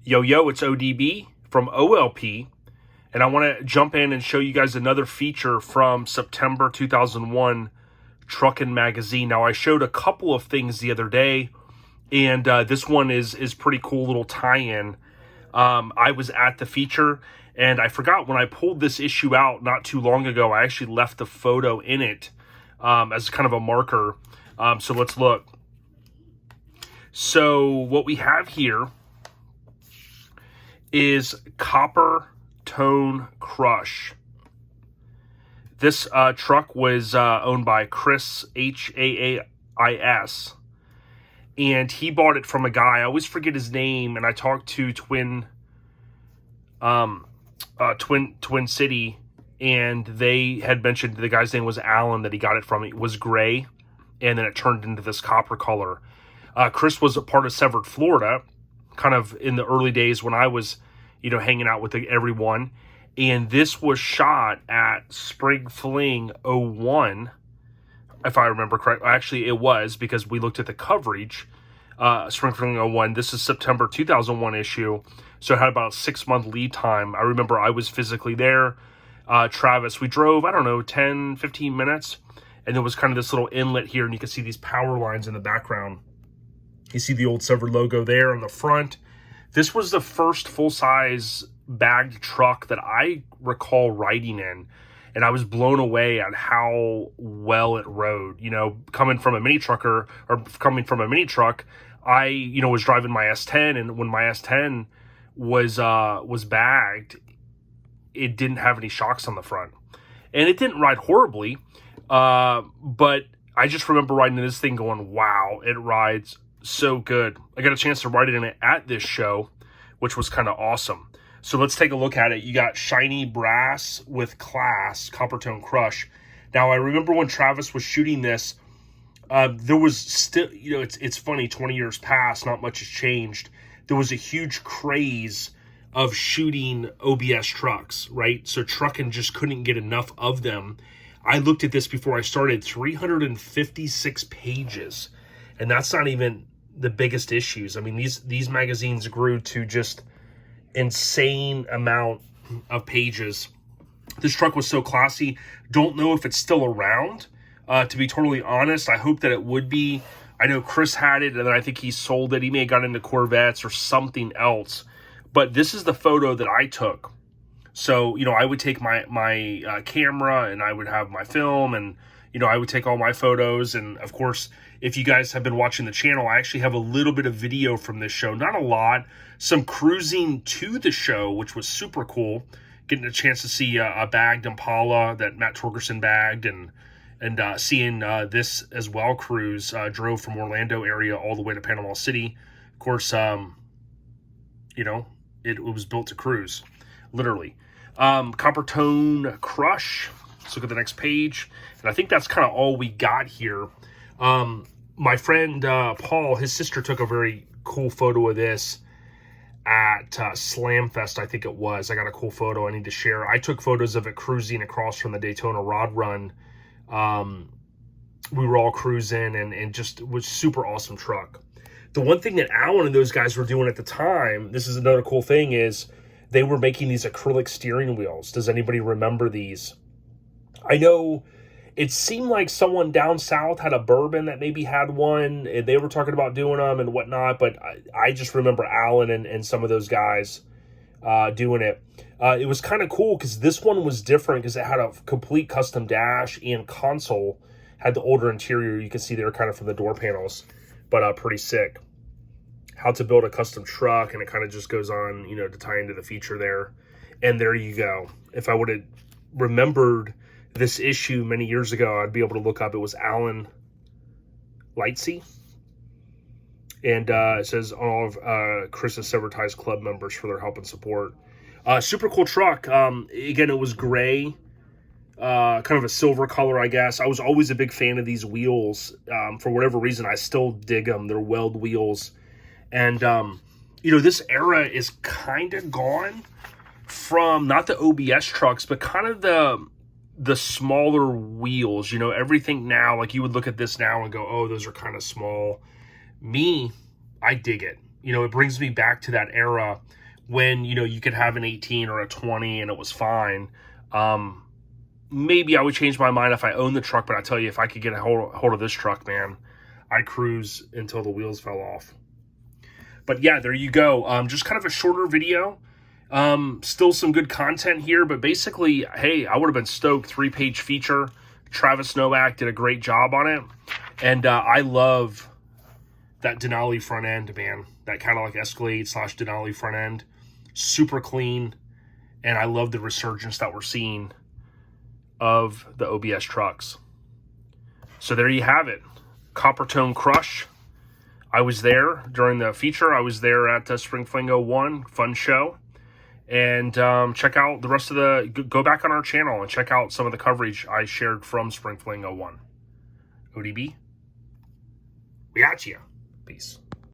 Yo, it's ODB from OLP, and I want to jump in and show you guys another feature from September 2001 Truckin magazine. Now, I showed a couple of things the other day, and this one is pretty cool, little tie-in. I was at the feature, and I forgot when I pulled this issue out not too long ago, I actually left the photo in it as kind of a marker. So let's look. So what we have here is Coppertone Crush. This truck was owned by Chris, Haais, and he bought it from a guy. I always forget his name, and I talked to Twin City, and they had mentioned the guy's name was Allen that he got it from. It was gray, and then it turned into this copper color. Chris was a part of Sept, Florida, kind of in the early days when I was, hanging out with everyone. And this was shot at Spring Fling 01, if I remember correctly. Actually, it was, because we looked at the coverage. Spring Fling 01, this is September 2001 issue, so it had about a 6-month lead time. I remember I was physically there. Travis, we drove, 10, 15 minutes, and there was kind of this little inlet here, and you can see these power lines in the background. You see the old Sever logo there on the front. This was the first full-size bagged truck that I recall riding in, and I was blown away at how well it rode. Coming from a mini truck, I, was driving my S10, and when my S10 was bagged, it didn't have any shocks on the front. And it didn't ride horribly, but I just remember riding this thing going, wow, it rides so good. I got a chance to ride it in it at this show, which was kind of awesome. So let's take a look at it. You got shiny brass with class, Coppertone Crush. Now, I remember when Travis was shooting this, there was still, it's funny, 20 years past, not much has changed. There was a huge craze of shooting OBS trucks, right? So Truckin just couldn't get enough of them. I looked at this before I started, 356 pages. And that's not even the biggest issues. I mean, these magazines grew to just insane amount of pages. This truck was so classy. Don't know if it's still around. To be totally honest, I hope that it would be. I know Chris had it, and then I think he sold it. He may have got into Corvettes or something else. But this is the photo that I took. So, I would take my camera, and I would have my film, and, I would take all my photos. And, of course, if you guys have been watching the channel, I actually have a little bit of video from this show. Not a lot. Some cruising to the show, which was super cool. Getting a chance to see a bagged Impala that Matt Torgerson bagged, and seeing this as well cruise. Drove from Orlando area all the way to Panama City. Of course, it was built to cruise, literally. Coppertone Crush. Let's look at the next page. And I think that's kind of all we got here. My friend Paul, his sister, took a very cool photo of this at Slamfest, I think it was. I got a cool photo I need to share. I took photos of it cruising across from the Daytona Rod Run. We were all cruising, and just was super awesome truck. The one thing that Allen and those guys were doing at the time, this is another cool thing, is they were making these acrylic steering wheels. Does anybody remember these? I know it seemed like someone down south had a Bourbon that maybe had one, and they were talking about doing them and whatnot, but I just remember Allen and some of those guys doing it. It was kind of cool because this one was different because it had a complete custom dash and console, had the older interior. You can see there kind of from the door panels, but pretty sick. How to build a custom truck, and it kind of just goes on, to tie into the feature there. And there you go. If I would have remembered this issue many years ago, I'd be able to look up. It was Allen Lightsey. And it says all of Chris's Severtized Club members for their help and support. Super cool truck. Again, it was gray. Kind of a silver color, I guess. I was always a big fan of these wheels. For whatever reason, I still dig them. They're weld wheels. And, this era is kind of gone from not the OBS trucks, but kind of the smaller wheels. Everything now, like you would look at this now and go, oh, those are kind of small. Me, I dig it. You know, it brings me back to that era when, you know, you could have an 18 or a 20 and it was fine. Maybe I would change my mind if I owned the truck, but I tell you, if I could get a hold of this truck, man, I'd cruise until the wheels fell off. But yeah, there you go. Just kind of a shorter video. Still some good content here, but basically, hey, I would have been stoked. 3-page feature. Travis Novak did a great job on it. And I love that Denali front end, man. That kind of like Escalade / Denali front end. Super clean. And I love the resurgence that we're seeing of the OBS trucks. So there you have it. Coppertone Crush. I was there during the feature. I was there at Spring Fling 01. Fun show. And check out the rest of the... Go back on our channel and check out some of the coverage I shared from Spring Fling 01. ODB. We got you. Peace.